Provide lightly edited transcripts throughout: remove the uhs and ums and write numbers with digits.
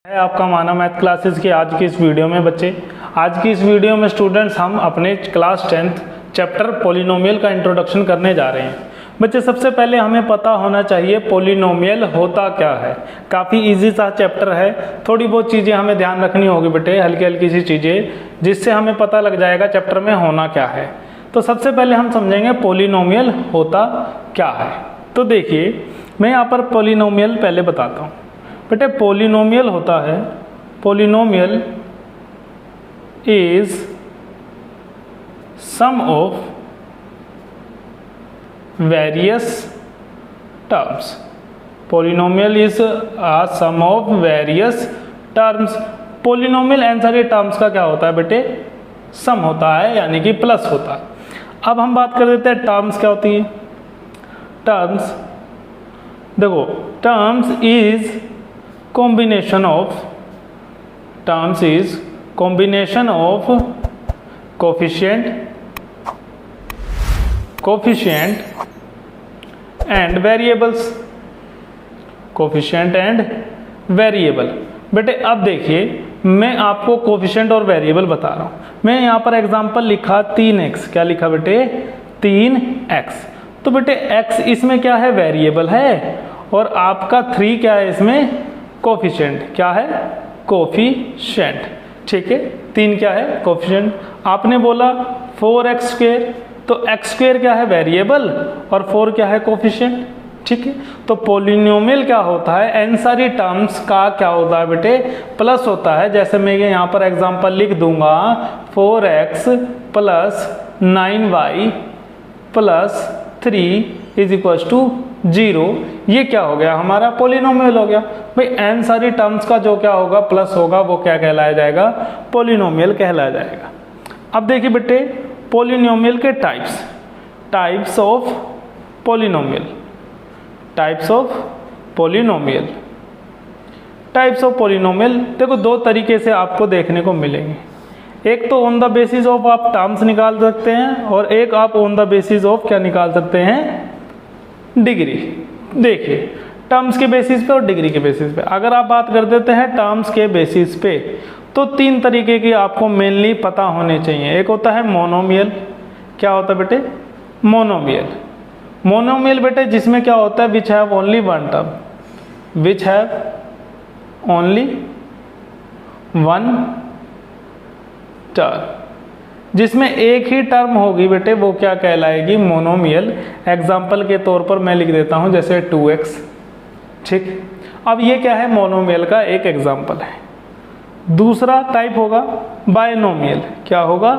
है आपका माना मैथ क्लासेस की आज की इस वीडियो में बच्चे। आज की इस वीडियो में स्टूडेंट्स हम अपने क्लास 10th चैप्टर पॉलिनोमियल का इंट्रोडक्शन करने जा रहे हैं। बच्चे सबसे पहले हमें पता होना चाहिए पॉलिनोमियल होता क्या है। काफ़ी इजी सा चैप्टर है, थोड़ी बहुत चीज़ें हमें ध्यान रखनी होगी बेटे, हल्की हल्की सी चीज़ें, जिससे हमें पता लग जाएगा चैप्टर में होना क्या है। तो सबसे पहले हम समझेंगे पॉलिनोमियल होता क्या है। तो देखिए मैं यहाँ पर पॉलिनोमियल पहले बताता हूँ बेटे। पॉलिनोमियल होता है, polynomial is sum of various terms. Polynomial is a sum of various terms. Polynomial एन सारे टर्म्स का क्या होता है बेटे? सम होता है, यानी कि प्लस होता है। अब हम बात कर देते हैं टर्म्स क्या होती है। टर्म्स देखो, terms is combination of coefficient and variables। बेटे अब देखिए मैं आपको कोफिशिएंट और वेरिएबल बता रहा हूँ। मैं यहाँ पर एग्जांपल लिखा 3x। क्या लिखा बेटे? 3x। तो बेटे x इसमें क्या है? वेरिएबल है, और आपका 3 क्या है इसमें? कोफिशिएंट। क्या है? कोफिशिएंट। ठीक है, 3 क्या है? कोफिशिएंट। आपने बोला 4x², तो x² क्या है? वेरिएबल, और 4 क्या है? कोफिशिएंट। ठीक है, तो पॉलिनोमियल क्या होता है? एन सारी टर्म्स का क्या होता है बेटे? प्लस होता है। जैसे मैं यहाँ पर एग्जांपल लिख दूंगा 4x + 9y + 3 = 0। ये क्या हो गया? हमारा पॉलिनोमियल हो गया। भाई एन सारी टर्म्स का जो क्या होगा? प्लस होगा, वो क्या कहलाया जाएगा? पॉलिनोमियल कहलाया जाएगा। अब देखिए बेटे पॉलिनोमियल के types of polynomial. Types of polynomial देखो दो तरीके से आपको देखने को मिलेंगे। एक तो ऑन द बेसिस ऑफ आप टर्म्स निकाल सकते हैं, और एक आप ऑन द बेसिस ऑफ क्या निकाल सकते हैं? डिग्री। देखिए टर्म्स के बेसिस पे और डिग्री के बेसिस पे अगर आप बात कर देते हैं टर्म्स के बेसिस पे, तो 3 तरीके की आपको मेनली पता होने चाहिए। एक होता है मोनोमियल। क्या होता है बेटे? मोनोमियल बेटे जिसमें क्या होता है? Which have only one term. Which have only one term, जिसमें एक ही टर्म होगी बेटे, वो क्या कहलाएगी? मोनोमियल। एग्जाम्पल के तौर पर मैं लिख देता हूं जैसे 2x। ठीक, अब ये क्या है? मोनोमियल का एक एग्जाम्पल है। दूसरा टाइप होगा बायनोमियल। क्या होगा?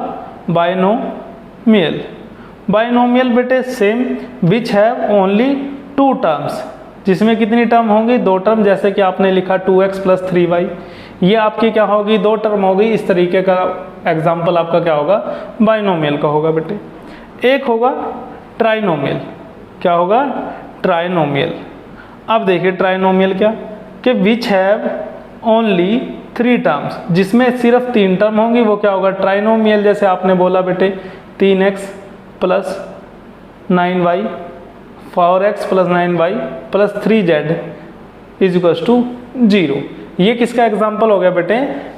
बायनोमियल बेटे same, which have only 2 terms. जिसमें कितनी टर्म होंगी? 2 टर्म। जैसे कि आपने लिखा 2x + 3y, ये आपकी क्या होगी? 2 टर्म होगी। इस तरीके का एग्जाम्पल आपका क्या होगा? बायनोमियल का होगा बेटे। एक होगा ट्राइनोमियल। क्या होगा? ट्राइनोमियल। अब देखिए ट्राइनोमियल क्या कि विच हैव ओनली 3 टर्म्स, जिसमें सिर्फ 3 टर्म होंगी, वो क्या होगा? ट्राइनोमियल। जैसे आपने बोला बेटे 3x + 9y, 4x + 9y + 3z = 0। ये किसका एग्जाम्पल हो गया बेटे?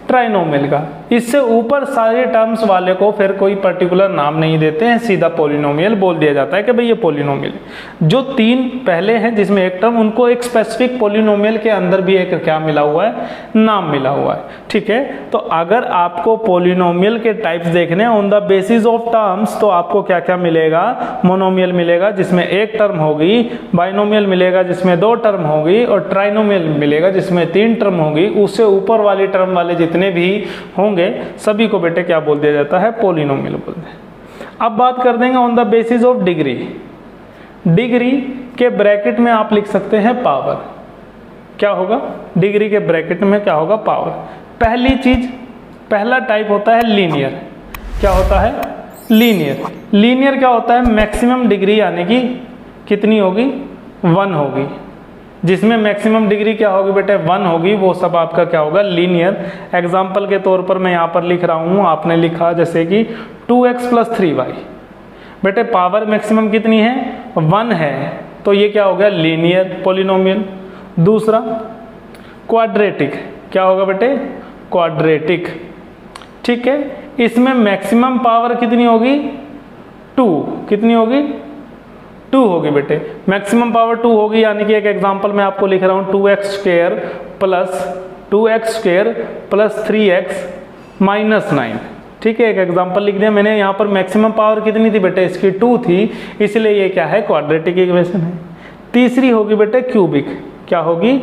ट्राइनोमियल का। इससे ऊपर सारे टर्म्स वाले को फिर कोई पर्टिकुलर नाम नहीं देते हैं, सीधा पॉलिनोमियल बोल दिया जाता है कि भाई ये पॉलिनोमियल है। जो 3 पहले हैं जिसमें एक टर्म, उनको एक स्पेसिफिक पॉलिनोमियल के अंदर भी एक क्या मिला हुआ है? नाम मिला हुआ है। ठीक है, तो अगर आपको पॉलिनोमियल के टाइप्स देखने हैं on the basis of terms, तो आपको क्या क्या मिलेगा? मोनोमियल मिलेगा जिसमें एक टर्म होगी, बाइनोमियल मिलेगा जिसमें 2 टर्म होगी, और ट्राइनोमियल मिलेगा जिसमें 3 टर्म होगी। उससे ऊपर वाली टर्म वाले जितने भी होंगे सभी को बेटे क्या बोल दिया जाता है? पॉलिनोमियल बोलते हैं। अब बात कर देंगे on the basis of degree. Degree के ब्रैकेट में आप लिख सकते हैं पावर। क्या होगा? डिग्री के ब्रैकेट में क्या होगा? पावर। पहला टाइप होता है लीनियर। क्या होता है? लीनियर क्या होता है? मैक्सिमम डिग्री यानी कि कितनी होगी? 1 होगी। जिसमें मैक्सिमम डिग्री क्या होगी बेटे? 1 होगी। वो सब आपका क्या होगा? लीनियर। एग्जाम्पल के तौर पर मैं यहाँ पर लिख रहा हूँ, आपने लिखा जैसे कि 2x + 3y। बेटे पावर मैक्सिमम कितनी है? 1 है, तो ये क्या हो गया? Linear polynomial. दूसरा क्वाड्रेटिक, क्या होगा बेटे, क्वाड्रेटिक। ठीक है, इसमें मैक्सिमम पावर कितनी होगी, 2, कितनी होगी, 2 होगी बेटे, मैक्सिमम पावर 2 होगी। यानी कि एक एग्जांपल मैं आपको लिख रहा हूँ, 2x² प्लस 3x माइनस 9। ठीक है, एक एग्जांपल लिख दिया मैंने। यहाँ पर मैक्सिमम पावर कितनी थी बेटे, इसकी 2 थी, इसलिए ये क्या है, क्वाड्रेटिक इक्वेशन है। तीसरी होगी बेटे क्यूबिक, क्या होगी,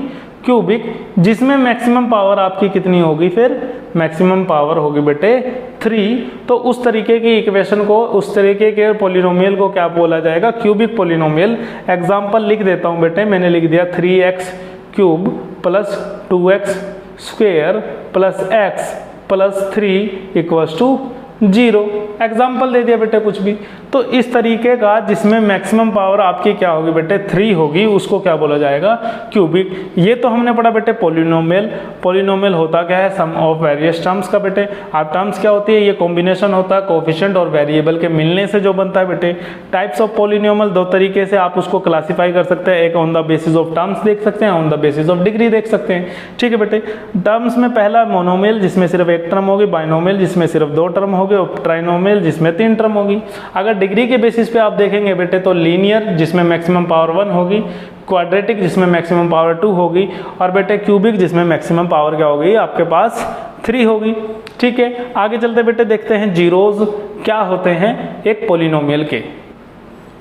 क्यूबिक, जिसमें मैक्सिमम पावर आपकी कितनी होगी, फिर मैक्सिमम पावर होगी बेटे 3। तो उस तरीके की इक्वेशन को, उस तरीके के पॉलिनोमियल को क्या बोला जाएगा, क्यूबिक पॉलिनोमियल। एग्जांपल लिख देता हूं बेटे, मैंने लिख दिया 3x³ plus 2x² plus x plus 3 equals to 0। Example दे दिया बेटे कुछ भी। तो इस तरीके का जिसमें मैक्सिमम पावर आपकी क्या होगी बेटे, 3 होगी, उसको क्या बोला जाएगा, क्यूबिक। ये तो हमने पढ़ा बेटे पॉलिनोमियल। पॉलिनोमियल होता क्या है, सम ऑफ वेरियस टर्म्स का बेटे। आप टर्म्स क्या होती है, ये कॉम्बिनेशन होता है कोएफिशिएंट और वेरिएबल के मिलने से जो बनता है बेटे। टाइप्स ऑफ पॉलिनोमियल 2 तरीके से आप उसको क्लासीफाई कर सकते हैं, एक on the basis of terms देख सकते हैं, on the basis of degree देख सकते हैं। ठीक है बेटे, टर्म्स में पहला मोनोमियल जिसमें सिर्फ एक टर्म होगी, बाइनोमियल जिसमें सिर्फ 2 टर्म होगी, और ट्राइनोमियल जिसमें 3 टर्म होगी। अगर डिग्री के बेसिस पे आप देखेंगे बेटे तो लीनियर जिसमें मैक्सिमम पावर 1 होगी, क्वाड्रेटिक जिसमें मैक्सिमम पावर 2 होगी, और बेटे क्यूबिक जिसमें मैक्सिमम पावर क्या होगी आपके पास 3 होगी। ठीक है, आगे चलते बेटे देखते हैं जीरोज क्या होते हैं एक पॉलिनोमियल के।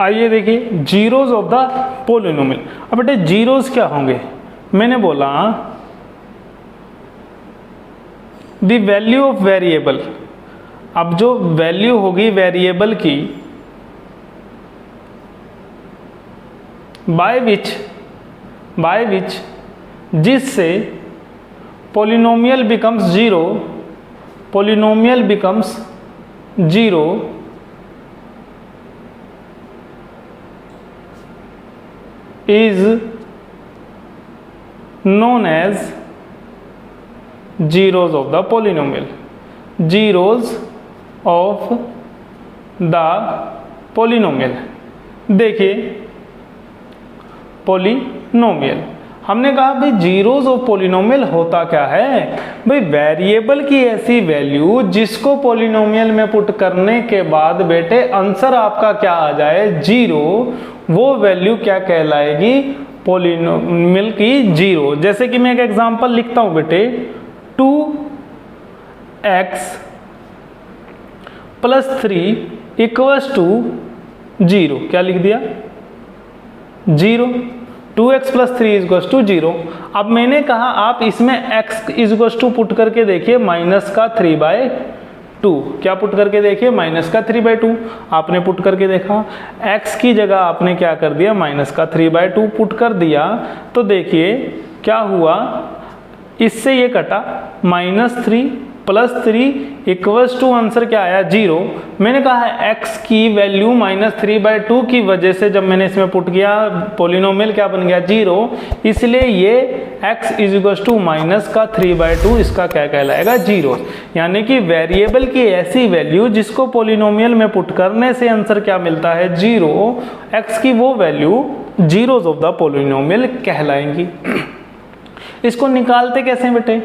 आइए देखिए जीरोज ऑफ द पॉलिनोमियल। अब बेटे जीरोज क्या होंगे, मैंने बोला द वैल्यू ऑफ वेरिएबल। अब जो वैल्यू होगी वेरिएबल की बाय विच जिससे polynomial becomes zero is known as zeros of the polynomial. Zeros of the polynomial. देखिए पॉलिनोमियल, हमने कहा भाई जीरोज ऑफ पॉलिनोमियल होता क्या है, भाई वेरिएबल की ऐसी वैल्यू जिसको पॉलिनोमियल में पुट करने के बाद बेटे आंसर आपका क्या आ जाए, 0, वो वैल्यू क्या कहलाएगी, पॉलिनोमियल की 0। जैसे कि मैं एक एग्जांपल लिखता हूं बेटे, 2x प्लस 3 इक्वल्स टू 0। क्या लिख दिया, 0। 2x plus 3 equals to 0। अब मैंने कहा आप इसमें x इक्वल्स टू पुट करके देखिए -3/2। क्या पुट करके देखिए, -3/2 आपने पुट करके देखा। x की जगह आपने क्या कर दिया, -3/2 पुट कर दिया। तो देखिए क्या हुआ, इससे ये कटा, -3 प्लस 3 इक्वल्स टू आंसर क्या आया, 0। मैंने कहा है x की वैल्यू -3/2 की वजह से जब मैंने इसमें पुट किया पॉलिनोमियल क्या बन गया, 0। इसलिए ये x इक्वल्स टू -3/2 इसका क्या कहलाएगा, 0। यानी कि वेरिएबल की ऐसी वैल्यू जिसको पॉलिनोमियल में पुट करने से आंसर क्या मिलता है, 0। x की वो value zeros of the polynomial कहलाएंगी। इसको निकालते कैसे बेटे,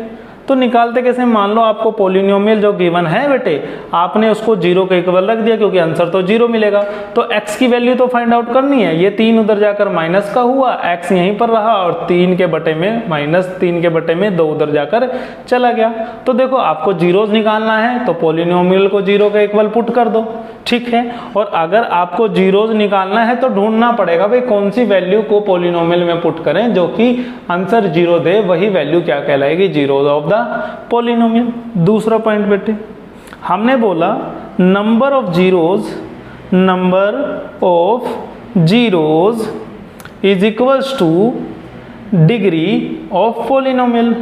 तो निकालते कैसे, मान लो आपको पॉलिनोमियल जो गिवन है बेटे, आपने उसको 0 के इक्वल रख दिया क्योंकि आंसर तो 0 मिलेगा। तो x की वैल्यू तो फाइंड आउट करनी है। ये 3 उधर जाकर माइनस का हुआ, x यहीं पर रहा, और 3 के बटे में -3 के बटे में 2 उधर जाकर चला गया। तो देखो आपको जीरोज निकालना है तो पॉलिनोमियल को 0 के इक्वल पुट कर दो, ठीक है। और अगर आपको जीरोज निकालना है तो ढूंढना पड़ेगा भाई कौन सी वैल्यू को पॉलिनोमियल में पुट करें जो कि आंसर 0 दे, वही वैल्यू क्या कहलाएगी, जीरोज ऑफ द पॉलिनोमियल। दूसरा पॉइंट बेटे, हमने बोला number of zeros is equals to degree of polynomial.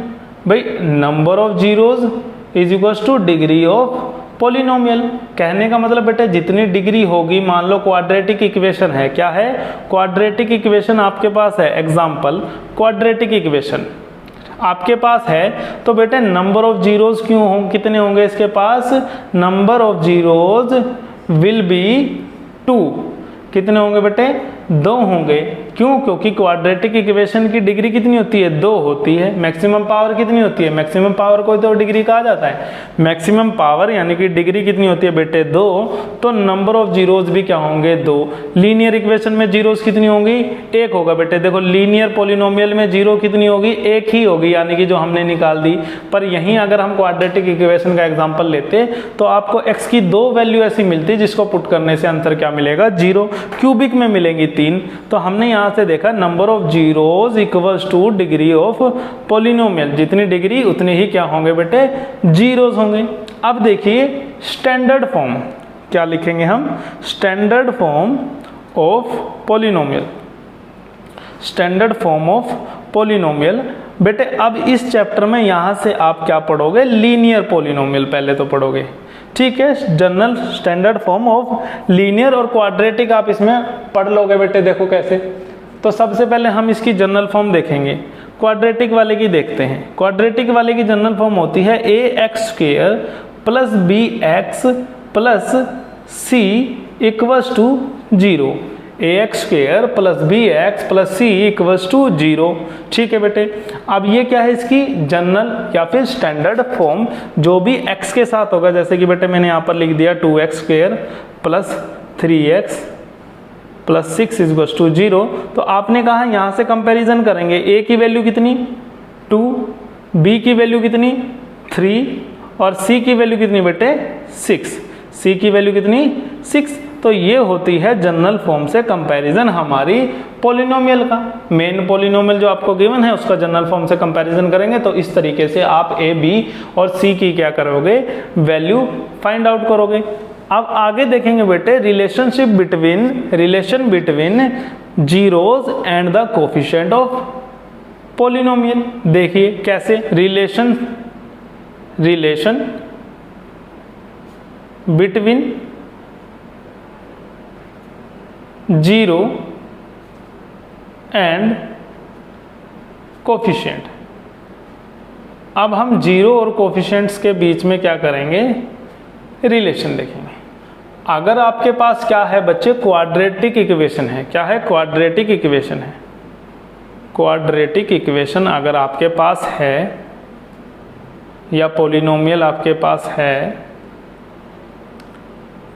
भाई number of zeros is equals to degree of polynomial. कहने का मतलब बेटे जितनी डिग्री होगी, मान लो क्वाड्रेटिक इक्वेशन है, क्या है, क्वाड्रेटिक इक्वेशन आपके पास है। एग्जांपल क्वाड्रेटिक इक्वेशन आपके पास है, तो बेटे नंबर ऑफ जीरोज क्यों होंगे, कितने होंगे इसके पास, number of zeros will be 2। कितने होंगे बेटे, 2 होंगे। क्यों? क्योंकि क्वाड्रेटिक इक्वेशन की डिग्री कितनी होती है? 2 होती है। मैक्सिमम पावर कितनी होती है? मैक्सिमम पावर को तो डिग्री कहा जाता है। मैक्सिमम पावर यानी कि डिग्री कितनी होती है बेटे? 2। तो नंबर ऑफ जीरोज भी क्या होंगे? 2। लीनियर इक्वेशन में जीरोज कितनी होंगी? 1 होगा बेटे। देखो लीनियर पॉलिनोमियल में जीरो कितनी होगी? 1 ही होगी, यानी कि जो हमने निकाल दी। पर यहीं अगर हम क्वाड्रेटिक इक्वेशन का एग्जांपल लेते तो आपको x की 2 वैल्यू ऐसी मिलती जिसको पुट करने से आंसर क्या मिलेगा? 0। क्यूबिक में मिलेंगी 3। तो हमने यहां से देखा number of zeros equals to degree of polynomial. जितनी डिग्री उतने ही क्या होंगे बेटे? जीरोज होंगे। अब देखिए स्टैंडर्ड फॉर्म क्या लिखेंगे हम? Standard form of polynomial. Standard form of polynomial बेटे अब इस चैप्टर में यहां से आप क्या पढ़ोगे? लीनियर पॉलिनोमियल पहले तो पढ़ोगे, ठीक है। General standard form of linear और क्वाड्रेटिक आप इसमें पढ़ लोगे बेटे। देखो कैसे। तो सबसे पहले हम इसकी जनरल फॉर्म देखेंगे। क्वाड्रेटिक वाले की देखते हैं। क्वाड्रेटिक वाले की जनरल फॉर्म होती है ax² plus bx plus c equals to 0। ax² plus bx plus c equals to 0। ठीक है बेटे। अब ये क्या है? इसकी जनरल या फिर स्टैंडर्ड फॉर्म जो भी x के साथ होगा, जैसे कि बेटे मैंने यहाँ पर लिख दिया 2x² plus 3x plus 6 equals to 0। तो आपने कहा यहाँ से कंपैरिजन करेंगे। a की वैल्यू कितनी? 2, b की वैल्यू कितनी? 3 और c की वैल्यू कितनी बेटे? 6। c की वैल्यू कितनी? 6। तो ये होती है जनरल फॉर्म से कंपैरिजन हमारी पॉलिनोमियल का। मेन पॉलिनोमियल जो आपको गिवन है उसका जनरल फॉर्म से कंपैरिजन करेंगे। तो इस तरीके से आप a, b और c की क्या करोगे? वैल्यू फाइंड आउट करोगे। अब आगे देखेंगे बेटे relation between zeros and the coefficient of polynomial. देखिए कैसे relation between zero and coefficient. अब हम जीरो और कोफिशिएंट्स के बीच में क्या करेंगे? रिलेशन देखेंगे। अगर आपके पास क्या है बच्चे? क्वाड्रेटिक इक्वेशन है। क्या है? क्वाड्रेटिक इक्वेशन है। क्वाड्रेटिक इक्वेशन अगर आपके पास है या पॉलिनोमियल आपके पास है,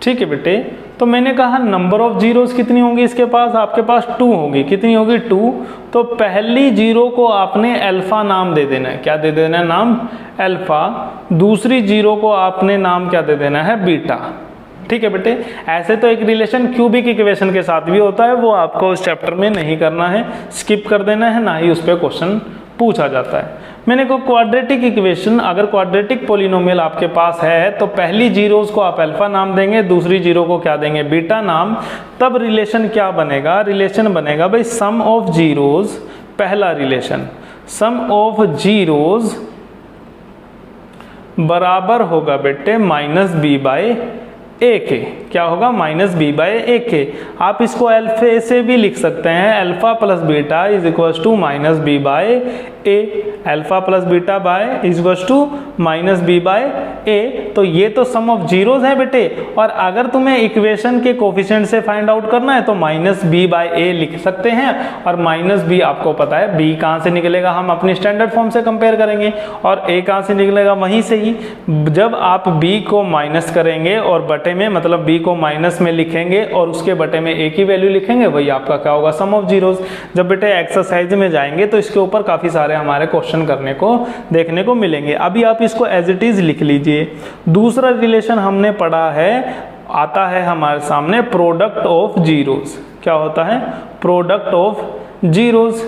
ठीक है बेटे। तो मैंने कहा नंबर ऑफ जीरोस कितनी होंगी इसके पास? आपके पास 2 होगी। कितनी होगी? 2। तो पहली जीरो को आपने अल्फा नाम दे देना है। क्या दे देना है नाम? अल्फा। दूसरी जीरो को आपने नाम क्या दे देना है? बीटा। ठीक है बेटे। ऐसे तो एक रिलेशन क्यूबिक इक्वेशन के साथ भी होता है, वो आपको उस चैप्टर में नहीं करना है, स्किप कर देना है, ना ही उस पर क्वेश्चन पूछा जाता है। मैंने को क्वाड्रेटिक इक्वेशन, अगर क्वाड्रेटिक पॉलिनोमियल आपके पास है तो पहली जीरोस को आप अल्फा नाम देंगे, दूसरी जीरो को क्या देंगे? बीटा नाम। तब रिलेशन क्या बनेगा? रिलेशन बनेगा भाई सम ऑफ जीरोस। पहला रिलेशन सम ऑफ जीरोस बराबर होगा बेटे माइनस बी बाय ए के। क्या होगा? माइनस बी बाय ए के। आप इसको अल्फा से भी लिख सकते हैं। Alpha plus beta is equals to minus B by A. Alpha plus beta by is equals to minus B by A. तो ये तो सम ऑफ जीरोज है बेटे। और अगर तुम्हें इक्वेशन के कोफिशिएंट से फाइंड आउट करना है तो माइनस बी बाय ए लिख सकते हैं। और माइनस बी आपको पता है बी कहाँ से निकलेगा? हम अपनी स्टैंडर्ड फॉर्म से कंपेयर करेंगे। और ए कहाँ से निकलेगा? वहीं से ही। जब आप बी को माइनस करेंगे और बटे में, मतलब बी को माइनस में लिखेंगे और उसके बटे में ए की वैल्यू लिखेंगे, वही आपका क्या होगा? सम ऑफ जीरोज। जब बेटे एक्सरसाइज में जाएंगे तो इसके ऊपर काफी सारे हमारे क्वेश्चन करने को देखने को मिलेंगे। अभी आप इसको एज इट इज लिख लीजिए। दूसरा रिलेशन हमने पढ़ा है, आता है हमारे सामने प्रोडक्ट ऑफ जीरोज। क्या होता है? Product of zeros.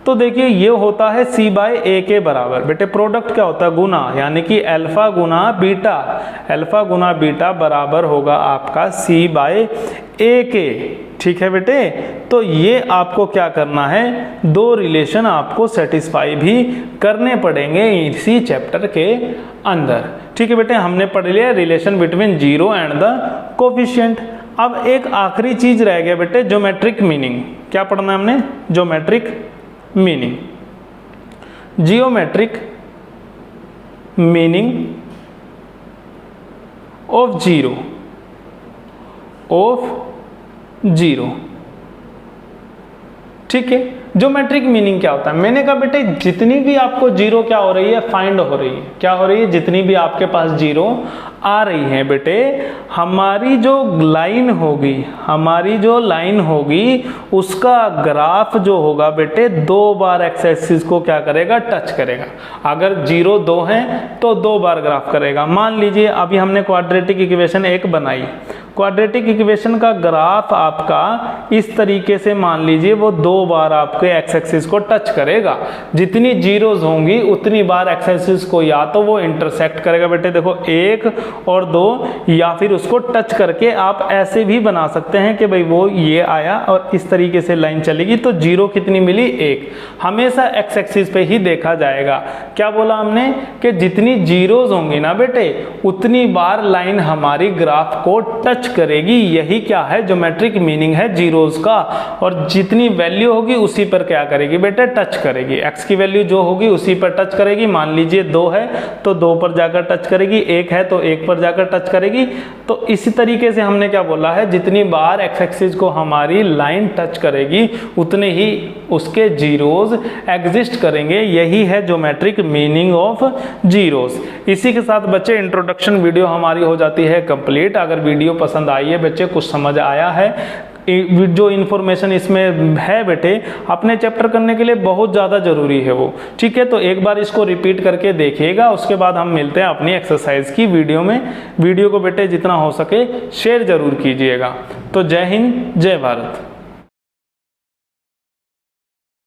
तो देखिए ये होता है c बाय ए के बराबर। बेटे प्रोडक्ट क्या होता है? गुना, यानी कि अल्फा गुना बीटा। अल्फा गुना बीटा बराबर होगा आपका c बाय ए के। ठीक है बेटे। तो ये आपको क्या करना है? दो रिलेशन आपको सेटिस्फाई भी करने पड़ेंगे इसी चैप्टर के अंदर। ठीक है बेटे। हमने पढ़ लिया relation between zero and the coefficient. अब एक आखिरी चीज रह गया बेटे, ज्योमेट्रिक मीनिंग। क्या पढ़ना है हमने? Geometric meaning. Geometric meaning of zero. ठीक है। ज्योमेट्रिक मीनिंग क्या होता है? मैंने कहा बेटे जितनी भी आपको जीरो क्या हो रही है, फाइंड हो रही है, क्या हो रही है, जितनी भी आपके पास जीरो आ रही है बेटे, हमारी जो लाइन होगी उसका ग्राफ जो होगा बेटे 2 बार एक्स एक्सिस को क्या करेगा, टच करेगा। अगर 0 2 है तो 2 बार ग्राफ करेगा। मान लीजिए अभी हमने क्वाड्रेटिक इक्वेशन 1 बनाई, क्वाड्रेटिक इक्वेशन का ग्राफ आपका इस तरीके से मान लीजिए वो 2 बार आपके एक्स एक्सिस को टच करेगा। जितनी जीरोज होंगी उतनी बार एक्स एक्सिस को या तो वो इंटरसेक्ट करेगा बेटे, देखो 1 और 2, या फिर उसको टच करके आप ऐसे भी बना सकते हैं कि भाई वो ये आया और इस तरीके से लाइन चलेगी तो जीरो कितनी मिली, 1। हमेशा एक्स एक्सिस पे ही देखा जाएगा। क्या बोला हमने कि जितनी जीरोज होंगी ना बेटे उतनी बार लाइन हमारी ग्राफ को टच करेगी। यही क्या है, ज्योमेट्रिक मीनिंग है जीरोज का। और जितनी वैल्यू होगी उसी पर क्या करेगी बेटे, टच करेगी। एक्स की वैल्यू जो होगी उसी पर टच करेगी। मान लीजिए 2 है तो 2 पर जाकर टच करेगी, 1 है तो 1 पर जाकर टच करेगी। तो इसी तरीके से हमने क्या बोला है, जितनी बार एक्स एक्सिस को हमारी लाइन टच करेगी उतने ही उसके जीरोज एग्जिस्ट करेंगे। यही है ज्योमेट्रिक मीनिंग ऑफ जीरोज। इसी के साथ बच्चे इंट्रोडक्शन वीडियो हमारी हो जाती है कंप्लीट। अगर वीडियो पसंद आई है बच्चे, कुछ समझ आया है, जो इन्फॉर्मेशन इसमें है बेटे अपने चैप्टर करने के लिए बहुत ज़्यादा ज़रूरी है वो, ठीक है। तो एक बार इसको रिपीट करके देखिएगा, उसके बाद हम मिलते हैं अपनी एक्सरसाइज की वीडियो में। वीडियो को बेटे जितना हो सके शेयर ज़रूर कीजिएगा। तो जय हिंद, जय भारत।